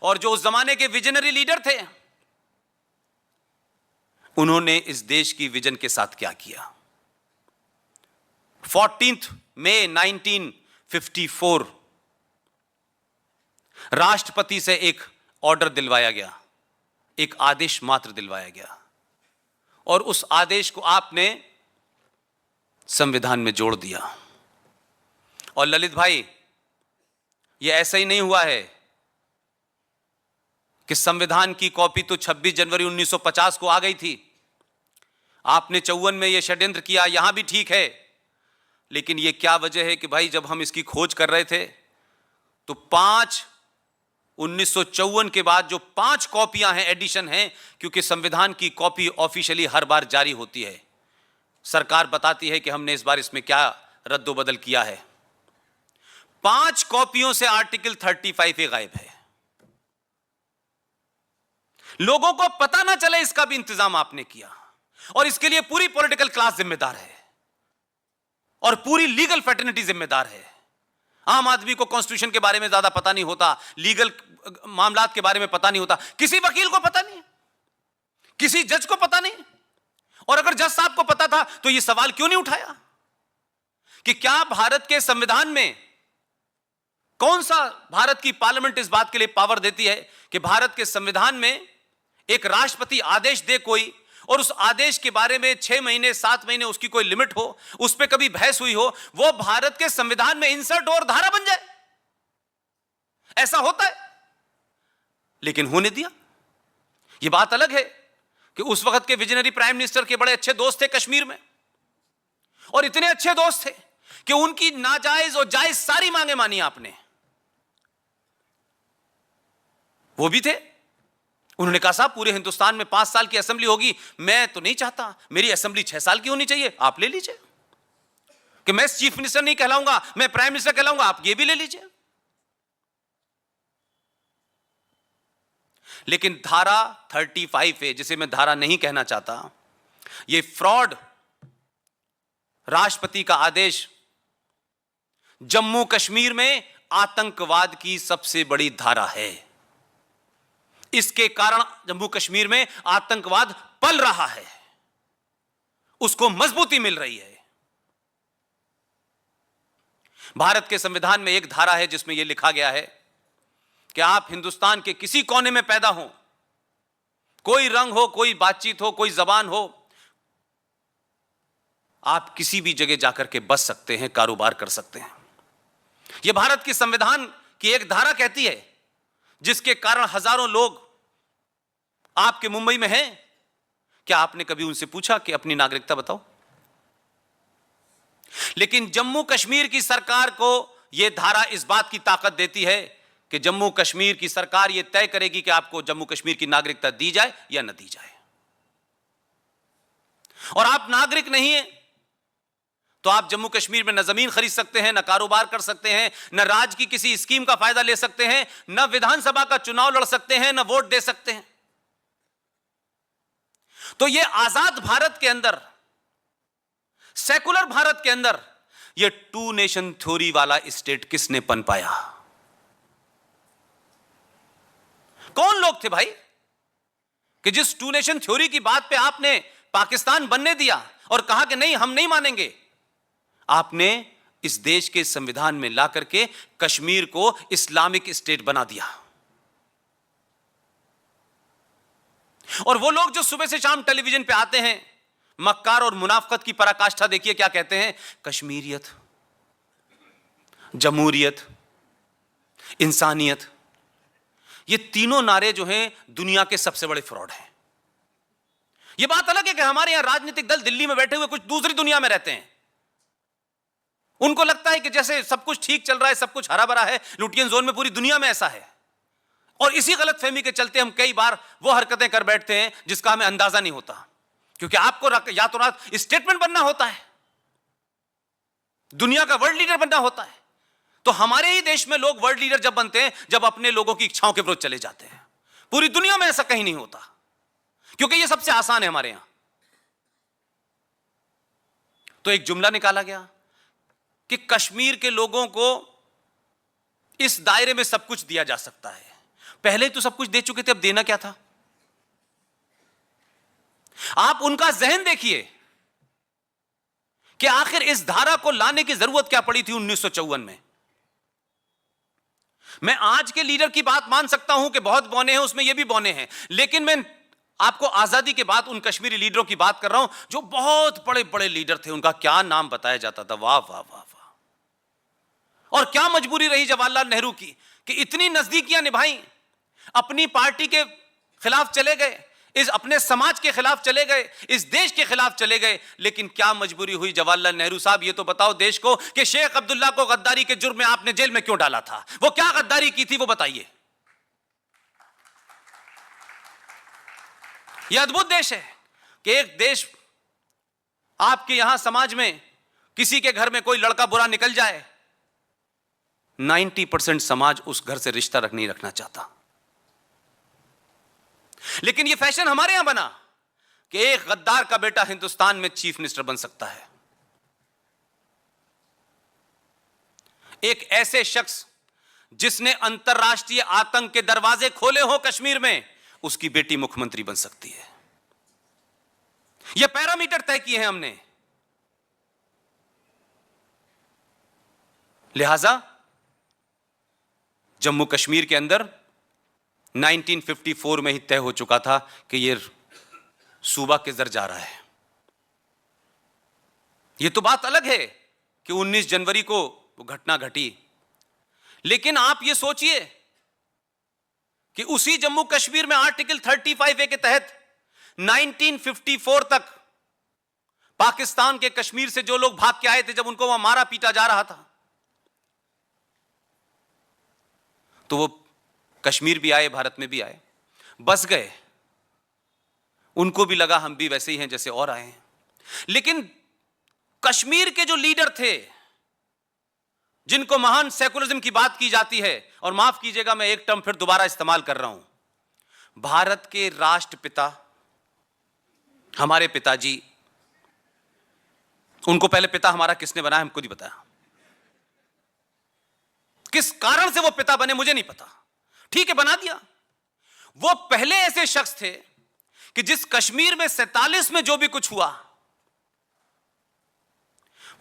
और जो उस जमाने के विजनरी लीडर थे, उन्होंने इस देश की विजन के साथ क्या किया। 14 मई 1954 राष्ट्रपति से एक ऑर्डर दिलवाया गया, एक आदेश मात्र दिलवाया गया, और उस आदेश को आपने संविधान में जोड़ दिया। और ललित भाई, यह ऐसा ही नहीं हुआ है कि संविधान की कॉपी तो 26 जनवरी 1950 को आ गई थी, आपने 54 में यह षड्यंत्र किया, यहां भी ठीक है, लेकिन यह क्या वजह है कि भाई जब हम इसकी खोज कर रहे थे तो 1954 के बाद जो 5 कॉपियां हैं, एडिशन हैं, क्योंकि संविधान की कॉपी ऑफिशियली हर बार जारी होती है, सरकार बताती है कि हमने इस बार इसमें क्या रद्दोबदल किया है। 5 कॉपियों से आर्टिकल 35 ही गायब है। लोगों को पता ना चले इसका भी इंतजाम आपने किया, और इसके लिए पूरी पॉलिटिकल क्लास जिम्मेदार है और पूरी लीगल फ्रेटर्निटी जिम्मेदार है। आम आदमी को कॉन्स्टिट्यूशन के बारे में ज्यादा पता नहीं होता, लीगल मामलात के बारे में पता नहीं होता, किसी वकील को पता नहीं, किसी जज को पता नहीं। और अगर जज साहब को पता था तो यह सवाल क्यों नहीं उठाया कि क्या भारत के संविधान में, कौन सा भारत की पार्लियामेंट इस बात के लिए पावर देती है कि भारत के संविधान में एक राष्ट्रपति आदेश दे कोई, और उस आदेश के बारे में 6 महीने 7 महीने उसकी कोई लिमिट हो, उस पर कभी बहस हुई हो, वो भारत के संविधान में इंसर्ट और धारा बन जाए। ऐसा होता है, लेकिन होने दिया। यह बात अलग है कि उस वक्त के विजनरी प्राइम मिनिस्टर के बड़े अच्छे दोस्त थे कश्मीर में, और इतने अच्छे दोस्त थे कि उनकी नाजायज और जायज सारी मांगे मानी आपने। वो भी थे, उन्होंने कहा साहब पूरे हिंदुस्तान में 5 साल की असेंबली होगी, मैं तो नहीं चाहता, मेरी असेंबली 6 साल की होनी चाहिए, आप ले लीजिए। कि मैं चीफ मिनिस्टर नहीं कहलाऊंगा, मैं प्राइम मिनिस्टर कहलाऊंगा, आप ये भी ले लीजिए। लेकिन धारा 35 है, जिसे मैं धारा नहीं कहना चाहता, यह फ्रॉड राष्ट्रपति का आदेश जम्मू कश्मीर में आतंकवाद की सबसे बड़ी धारा है। इसके कारण जम्मू कश्मीर में आतंकवाद पल रहा है, उसको मजबूती मिल रही है। भारत के संविधान में एक धारा है जिसमें यह लिखा गया है कि आप हिंदुस्तान के किसी कोने में पैदा हो, कोई रंग हो, कोई बातचीत हो, कोई जबान हो, आप किसी भी जगह जाकर के बस सकते हैं, कारोबार कर सकते हैं। यह भारत की संविधान की एक धारा कहती है, जिसके कारण हजारों लोग आपके मुंबई में हैं। क्या आपने कभी उनसे पूछा कि अपनी नागरिकता बताओ? लेकिन जम्मू कश्मीर की सरकार को यह धारा इस बात की ताकत देती है कि जम्मू कश्मीर की सरकार यह तय करेगी कि आपको जम्मू कश्मीर की नागरिकता दी जाए या न दी जाए। और आप नागरिक नहीं हैं तो आप जम्मू कश्मीर में न जमीन खरीद सकते हैं, न कारोबार कर सकते हैं, न राज्य की किसी स्कीम का फायदा ले सकते हैं, न विधानसभा का चुनाव लड़ सकते हैं, न वोट दे सकते हैं। तो यह आजाद भारत के अंदर, सेकुलर भारत के अंदर, यह 2 नेशन थ्योरी वाला स्टेट किसने पनपाया? कौन लोग थे भाई कि जिस 2 नेशन थ्योरी की बात पे आपने पाकिस्तान बनने दिया और कहा कि नहीं, हम नहीं मानेंगे? आपने इस देश के संविधान में ला करके कश्मीर को इस्लामिक स्टेट बना दिया। और वो लोग जो सुबह से शाम टेलीविजन पे आते हैं, मक्कार और मुनाफकत की पराकाष्ठा देखिए क्या कहते हैं, कश्मीरियत, जमहूरियत, इंसानियत। ये तीनों नारे जो हैं दुनिया के सबसे बड़े फ्रॉड हैं। ये बात अलग है कि हमारे यहां राजनीतिक दल दिल्ली में बैठे हुए कुछ दूसरी दुनिया में रहते हैं, उनको लगता है कि जैसे सब कुछ ठीक चल रहा है, सब कुछ हरा भरा है, लुटियन जोन में पूरी दुनिया में ऐसा है। और इसी गलतफहमी के चलते हम कई बार वो हरकतें कर बैठते हैं जिसका हमें अंदाजा नहीं होता, क्योंकि आपको या तो रात स्टेटमेंट बनना होता है, दुनिया का वर्ल्ड लीडर बनना होता है। तो हमारे ही देश में लोग वर्ल्ड लीडर जब बनते हैं जब अपने लोगों की इच्छाओं के विरुद्ध चले जाते हैं। पूरी दुनिया में ऐसा कहीं नहीं होता, क्योंकि यह सबसे आसान है हमारे यहां। तो एक जुमला निकाला गया कि कश्मीर के लोगों को इस दायरे में सब कुछ दिया जा सकता है, पहले तो सब कुछ दे चुके थे, अब देना क्या था? आप उनका जहन देखिए कि आखिर इस धारा को लाने की जरूरत क्या पड़ी थी 1954 में। मैं आज के लीडर की बात मान सकता हूं कि बहुत बौने हैं, उसमें ये भी बौने हैं, लेकिन मैं आपको आजादी के बाद उन कश्मीरी लीडरों की बात कर रहा हूं जो बहुत बड़े बड़े लीडर थे। उनका क्या नाम बताया जाता था, वाह वाह वाह वाह। और क्या मजबूरी रही जवाहरलाल नेहरू की कि इतनी नजदीकियां निभाई, अपनी पार्टी के खिलाफ चले गए, इस अपने समाज के खिलाफ चले गए, इस देश के खिलाफ चले गए, लेकिन क्या मजबूरी हुई जवाहरलाल नेहरू साहब, ये तो बताओ देश को कि शेख अब्दुल्ला को गद्दारी के जुर्म में आपने जेल में क्यों डाला था? वो क्या गद्दारी की थी वो बताइए। यह अद्भुत देश है कि एक देश, आपके यहां समाज में किसी के घर में कोई लड़का बुरा निकल जाए, 90% समाज उस घर से रिश्ता नहीं रखना चाहता। लेकिन यह फैशन हमारे यहां बना कि एक गद्दार का बेटा हिंदुस्तान में चीफ मिनिस्टर बन सकता है। एक ऐसे शख्स जिसने अंतरराष्ट्रीय आतंक के दरवाजे खोले हो कश्मीर में, उसकी बेटी मुख्यमंत्री बन सकती है। यह पैरामीटर तय किए हैं हमने। लिहाजा जम्मू कश्मीर के अंदर 1954 में ही तय हो चुका था कि यह सूबा किधर जा रहा है। यह तो बात अलग है कि 19 जनवरी को वो घटना घटी, लेकिन आप यह सोचिए कि उसी जम्मू कश्मीर में आर्टिकल 35A के तहत 1954 तक पाकिस्तान के कश्मीर से जो लोग भाग के आए थे, जब उनको वहां मारा पीटा जा रहा था, तो वो कश्मीर भी आए, भारत में भी आए, बस गए। उनको भी लगा हम भी वैसे ही हैं जैसे और आए हैं। लेकिन कश्मीर के जो लीडर थे, जिनको महान सेकुलरिज्म की बात की जाती है, और माफ कीजिएगा मैं एक टर्म फिर दोबारा इस्तेमाल कर रहा हूं, भारत के राष्ट्रपिता, हमारे पिताजी, उनको पहले पिता हमारा किसने बनाया हमको नहीं बताया। किस कारण से वो पिता बने मुझे नहीं पता, ठीक है बना दिया। वो पहले ऐसे शख्स थे कि जिस कश्मीर में 47 में जो भी कुछ हुआ,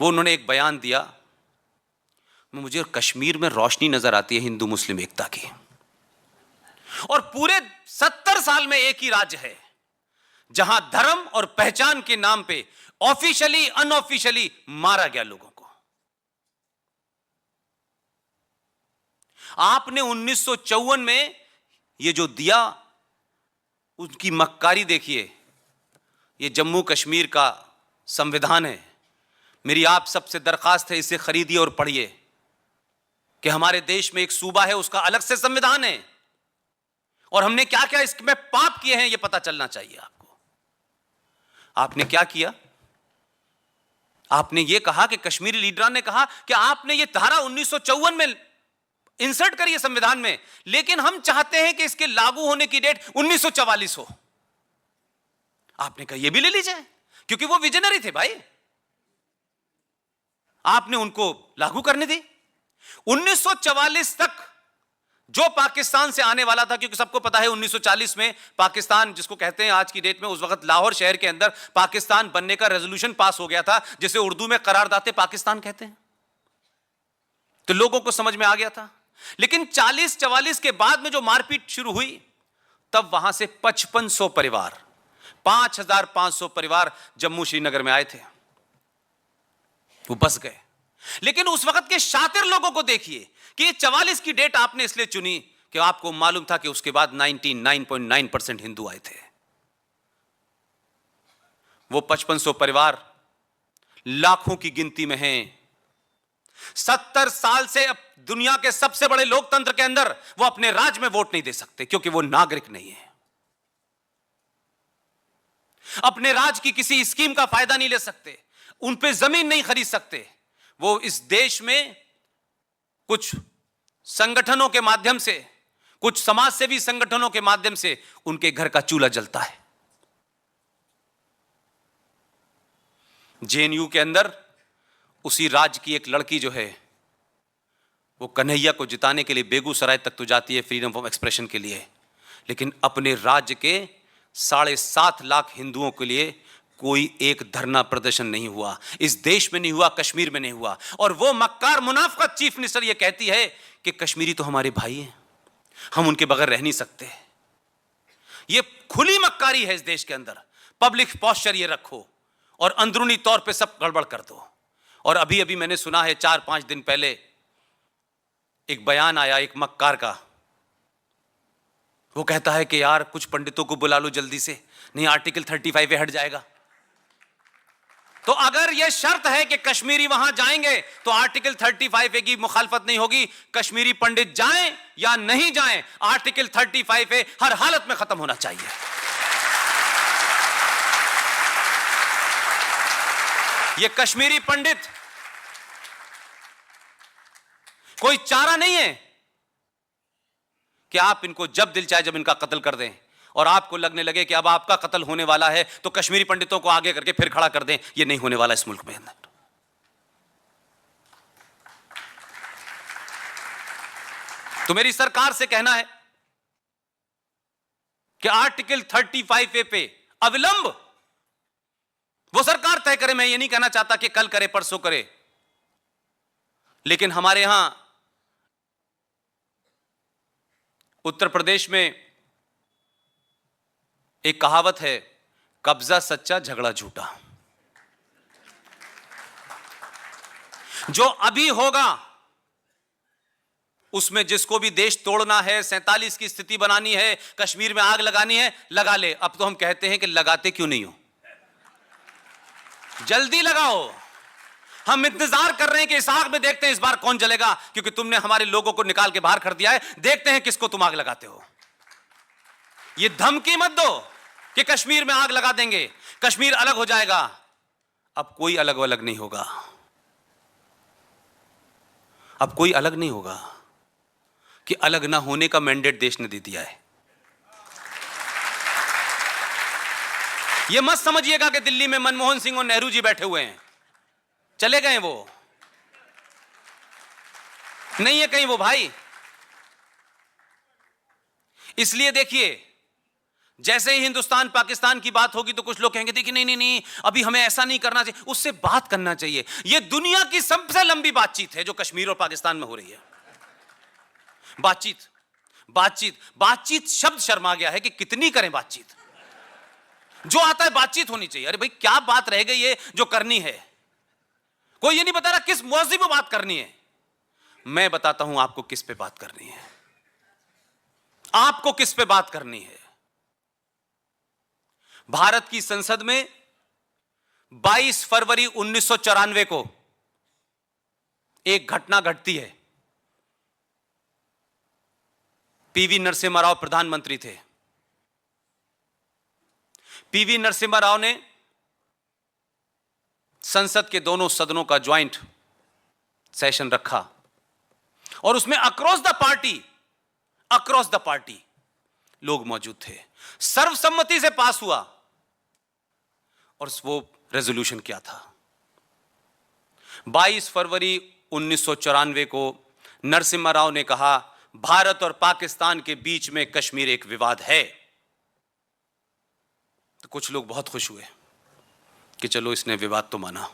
वो उन्होंने एक बयान दिया, मुझे कश्मीर में रोशनी नजर आती है हिंदू मुस्लिम एकता की, और पूरे 70 साल में एक ही राज्य है जहां धर्म और पहचान के नाम पे ऑफिशियली अनऑफिशियली मारा गया लोगों को। आपने 1954 में ये जो दिया, उनकी मक्कारी देखिए। ये जम्मू कश्मीर का संविधान है। मेरी आप सबसे दरखास्त है, इसे खरीदिए और पढ़िए कि हमारे देश में एक सूबा है, उसका अलग से संविधान है, और हमने क्या क्या इसमें पाप किए हैं, यह पता चलना चाहिए आपको। आपने क्या किया? आपने यह कहा कि कश्मीरी लीडरान ने कहा कि आपने यह धारा 1954 में इंसर्ट करिए संविधान में, लेकिन हम चाहते हैं कि इसके लागू होने की डेट 1944 हो। आपने कहा यह भी ले लीजिए, क्योंकि वो विजनरी थे भाई। आपने उनको लागू करने दी। 1944 तक जो पाकिस्तान से आने वाला था, क्योंकि सबको पता है 1940 में पाकिस्तान जिसको कहते हैं आज की डेट में, उस वक्त लाहौर शहर के अंदर पाकिस्तान बनने का रेजोल्यूशन पास हो गया था, जिसे उर्दू में करारदाते पाकिस्तान कहते हैं। तो लोगों को समझ में आ गया था। लेकिन 40-44 के बाद में जो मारपीट शुरू हुई, तब वहां से 5500 परिवार, 5500 परिवार जम्मू श्रीनगर में आए थे, वो बस गए। लेकिन उस वक्त के शातिर लोगों को देखिए कि ये 44 की डेट आपने इसलिए चुनी कि आपको मालूम था कि उसके बाद 99.9% हिंदू आए थे। वो 5500 परिवार लाखों की गिनती में हैं। 70 साल से अब दुनिया के सबसे बड़े लोकतंत्र के अंदर वो अपने राज्य में वोट नहीं दे सकते, क्योंकि वो नागरिक नहीं है। अपने राज्य की किसी स्कीम का फायदा नहीं ले सकते, उन पे जमीन नहीं खरीद सकते। वो इस देश में कुछ संगठनों के माध्यम से, कुछ समाज सेवी संगठनों के माध्यम से उनके घर का चूल्हा जलता है। जेएनयू के अंदर उसी राज्य की एक लड़की जो है, वो कन्हैया को जिताने के लिए बेगूसराय तक तो जाती है फ्रीडम ऑफ एक्सप्रेशन के लिए, लेकिन अपने राज्य के 7.5 लाख हिंदुओं के लिए कोई एक धरना प्रदर्शन नहीं हुआ। इस देश में नहीं हुआ, कश्मीर में नहीं हुआ। और वो मक्कार मुनाफिक चीफ मिनिस्टर ये कहती है कि कश्मीरी तो हमारे भाई हैं, हम उनके बगैर रह नहीं सकते। ये खुली मक्कारी है इस देश के अंदर। पब्लिक पोस्चर ये रखो और अंदरूनी तौर पे सब गड़बड़ कर दो। और अभी अभी मैंने सुना है 4-5 दिन पहले एक बयान आया एक मक्कार का, वो कहता है कि यार कुछ पंडितों को बुला लो जल्दी से, नहीं आर्टिकल 35 पे हट जाएगा। तो अगर यह शर्त है कि कश्मीरी वहां जाएंगे तो आर्टिकल 35 की मुखालफत नहीं होगी। कश्मीरी पंडित जाएं या नहीं जाएं, आर्टिकल 35 हर हालत में खत्म होना चाहिए। ये कश्मीरी पंडित कोई चारा नहीं है कि आप इनको जब दिल चाहे जब इनका कत्ल कर दें और आपको लगने लगे कि अब आपका कत्ल होने वाला है तो कश्मीरी पंडितों को आगे करके फिर खड़ा कर दें। यह नहीं होने वाला इस मुल्क में। तो मेरी सरकार से कहना है कि आर्टिकल 35A पे अविलंब वो सरकार तय करे। मैं ये नहीं कहना चाहता कि कल करे परसों करे, लेकिन हमारे यहां उत्तर प्रदेश में एक कहावत है, कब्जा सच्चा झगड़ा झूठा। जो अभी होगा उसमें जिसको भी देश तोड़ना है, 47 की स्थिति बनानी है, कश्मीर में आग लगानी है, लगा ले। अब तो हम कहते हैं कि लगाते क्यों नहीं हो, जल्दी लगाओ। हम इंतजार कर रहे हैं कि इस आग में देखते हैं इस बार कौन जलेगा, क्योंकि तुमने हमारे लोगों को निकाल के बाहर कर दिया है। देखते हैं किसको तुम आग लगाते हो। ये धमकी मत दो कि कश्मीर में आग लगा देंगे, कश्मीर अलग हो जाएगा। अब कोई अलग अलग नहीं होगा, अब कोई अलग नहीं होगा कि अलग ना होने का मैंडेट देश ने दे दिया है। यह मत समझिएगा कि दिल्ली में मनमोहन सिंह और नेहरू जी बैठे हुए हैं, चले गए वो नहीं है कहीं वो भाई। इसलिए देखिए, जैसे ही हिंदुस्तान पाकिस्तान की बात होगी तो कुछ लोग कहेंगे देखिए नहीं नहीं नहीं अभी हमें ऐसा नहीं करना चाहिए, उससे बात करना चाहिए। यह दुनिया की सबसे लंबी बातचीत है जो कश्मीर और पाकिस्तान में हो रही है। बातचीत बातचीत बातचीत शब्द शर्मा गया है कि कितनी करें बातचीत। जो आता है बातचीत होनी चाहिए। अरे भाई क्या बात रह गई है जो करनी है? कोई ये नहीं बता रहा किस मौजू पर बात करनी है। मैं बताता हूं आपको किस पे बात करनी है। आपको किस पे बात करनी है? भारत की संसद में 22 फरवरी 1994 को एक घटना घटती है। पीवी नरसिम्हा राव प्रधानमंत्री थे। पीवी नरसिम्हा राव ने संसद के दोनों सदनों का ज्वाइंट सेशन रखा और उसमें अक्रॉस द पार्टी लोग मौजूद थे। सर्वसम्मति से पास हुआ और वो रेजोल्यूशन क्या था? 22 फरवरी 1994 को नरसिम्हा राव ने कहा भारत और पाकिस्तान के बीच में कश्मीर एक विवाद है। तो कुछ लोग बहुत खुश हुए कि चलो इसने विवाद तो माना,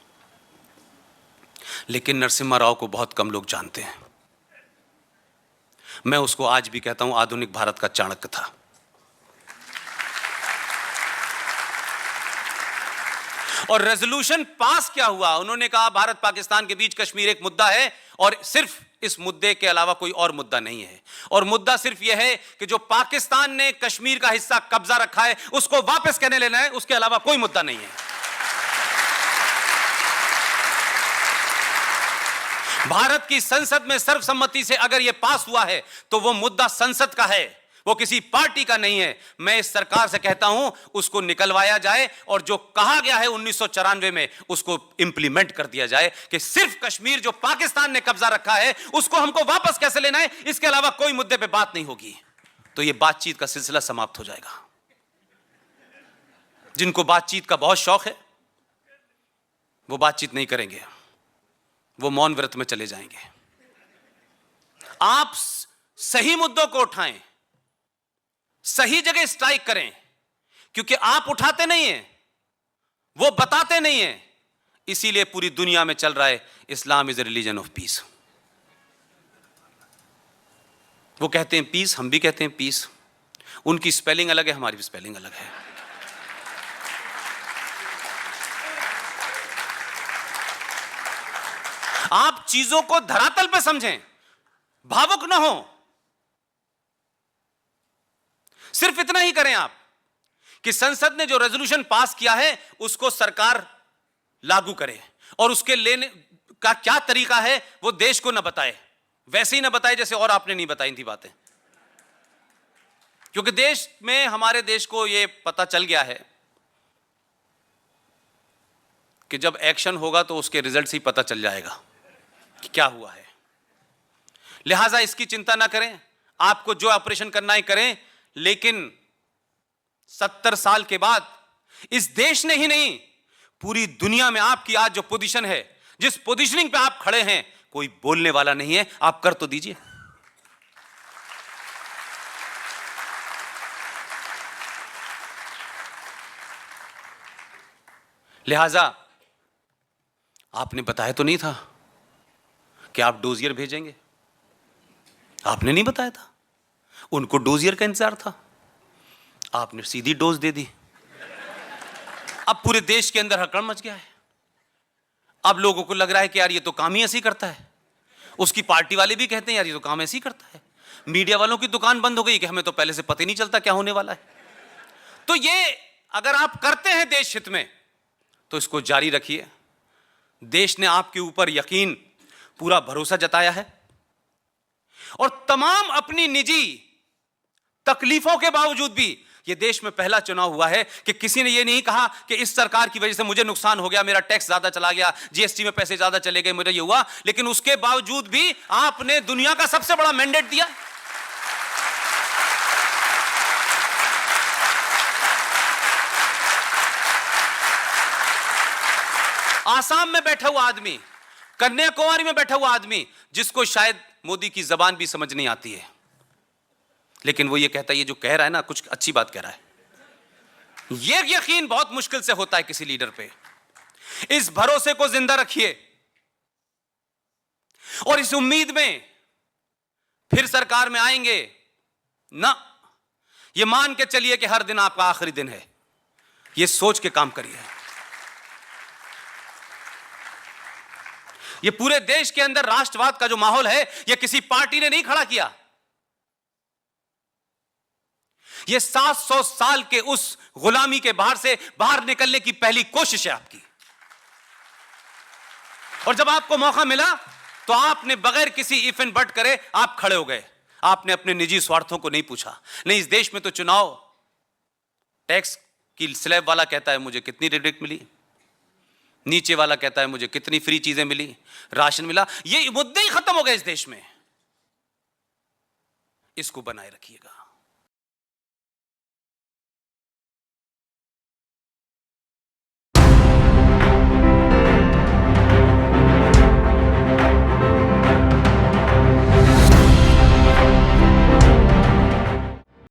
लेकिन नरसिम्हा राव को बहुत कम लोग जानते हैं। मैं उसको आज भी कहता हूं आधुनिक भारत का चाणक्य था। और रेजोल्यूशन पास क्या हुआ? उन्होंने कहा भारत पाकिस्तान के बीच कश्मीर एक मुद्दा है और सिर्फ इस मुद्दे के अलावा कोई और मुद्दा नहीं है। और मुद्दा सिर्फ यह है कि जो पाकिस्तान ने कश्मीर का हिस्सा कब्जा रखा है उसको वापस कहने लेना है, उसके अलावा कोई मुद्दा नहीं है। भारत की संसद में सर्वसम्मति से अगर यह पास हुआ है तो वो मुद्दा संसद का है, वो किसी पार्टी का नहीं है। मैं इस सरकार से कहता हूं उसको निकलवाया जाए और जो कहा गया है 1994 में उसको इंप्लीमेंट कर दिया जाए कि सिर्फ कश्मीर जो पाकिस्तान ने कब्जा रखा है उसको हमको वापस कैसे लेना है, इसके अलावा कोई मुद्दे पे बात नहीं होगी। तो यह बातचीत का सिलसिला समाप्त हो जाएगा। जिनको बातचीत का बहुत शौक है वो बातचीत नहीं करेंगे, वो मौन व्रत में चले जाएंगे। आप सही मुद्दों को उठाएं, सही जगह स्ट्राइक करें, क्योंकि आप उठाते नहीं हैं, वो बताते नहीं हैं। इसीलिए पूरी दुनिया में चल रहा है Islam is a religion of peace. वो कहते हैं पीस, हम भी कहते हैं पीस। उनकी स्पेलिंग अलग है, हमारी भी स्पेलिंग अलग है। आप चीजों को धरातल पे समझें, भावुक ना हो। सिर्फ इतना ही करें आप कि संसद ने जो रेजोल्यूशन पास किया है उसको सरकार लागू करे, और उसके लेने का क्या तरीका है वो देश को ना बताए, वैसे ही ना बताए जैसे और आपने नहीं बताई थी बातें। क्योंकि देश में, हमारे देश को यह पता चल गया है कि जब एक्शन होगा तो उसके रिजल्ट ही पता चल जाएगा कि क्या हुआ है। लिहाजा इसकी चिंता ना करें, आपको जो ऑपरेशन करना है करें, लेकिन 70 साल के बाद इस देश ने ही नहीं, पूरी दुनिया में आपकी आज जो पोजीशन है, जिस पोजीशनिंग पे आप खड़े हैं, कोई बोलने वाला नहीं है। आप कर तो दीजिए। लिहाजा आपने बताया तो नहीं था कि आप डोजियर भेजेंगे, आपने नहीं बताया था। उनको डोजियर का इंतजार था, आपने सीधी डोज दे दी। अब पूरे देश के अंदर हड़कंप मच गया है। अब लोगों को लग रहा है कि यार ये तो काम ही ऐसे ही करता है। उसकी पार्टी वाले भी कहते हैं यार ये तो काम ऐसे ही करता है। मीडिया वालों की दुकान बंद हो गई कि हमें तो पहले से पता ही नहीं चलता क्या होने वाला है। तो ये अगर आप करते हैं देश हित में तो इसको जारी रखिए। देश ने आपके ऊपर यकीन, पूरा भरोसा जताया है, और तमाम अपनी निजी तकलीफों के बावजूद भी ये देश में पहला चुनाव हुआ है कि किसी ने ये नहीं कहा कि इस सरकार की वजह से मुझे नुकसान हो गया, मेरा टैक्स ज्यादा चला गया, जीएसटी में पैसे ज्यादा चले गए, मुझे ये हुआ। लेकिन उसके बावजूद भी आपने दुनिया का सबसे बड़ा मैंडेट दिया। आसाम में बैठा हुआ आदमी, कन्याकुमारी में बैठा हुआ आदमी, जिसको शायद मोदी की जबान भी समझ नहीं आती है, लेकिन वो ये कहता है, ये जो कह रहा है ना कुछ अच्छी बात कह रहा है। ये यकीन बहुत मुश्किल से होता है किसी लीडर पे। इस भरोसे को जिंदा रखिए और इस उम्मीद में फिर सरकार में आएंगे ना, ये मान के चलिए कि हर दिन आपका आखिरी दिन है। ये सोच के काम करिए। ये पूरे देश के अंदर राष्ट्रवाद का जो माहौल है, ये किसी पार्टी ने नहीं खड़ा किया। ये 700 साल के उस गुलामी के बाहर निकलने की पहली कोशिश है आपकी। और जब आपको मौका मिला तो आपने बगैर किसी इफ एंड बट करे आप खड़े हो गए। आपने अपने निजी स्वार्थों को नहीं पूछा। नहीं, इस देश में तो चुनाव, टैक्स की स्लैब वाला कहता है मुझे कितनी रिबेट मिली, नीचे वाला कहता है मुझे कितनी फ्री चीजें मिली, राशन मिला। ये मुद्दे ही खत्म हो गए इस देश में। इसको बनाए रखिएगा।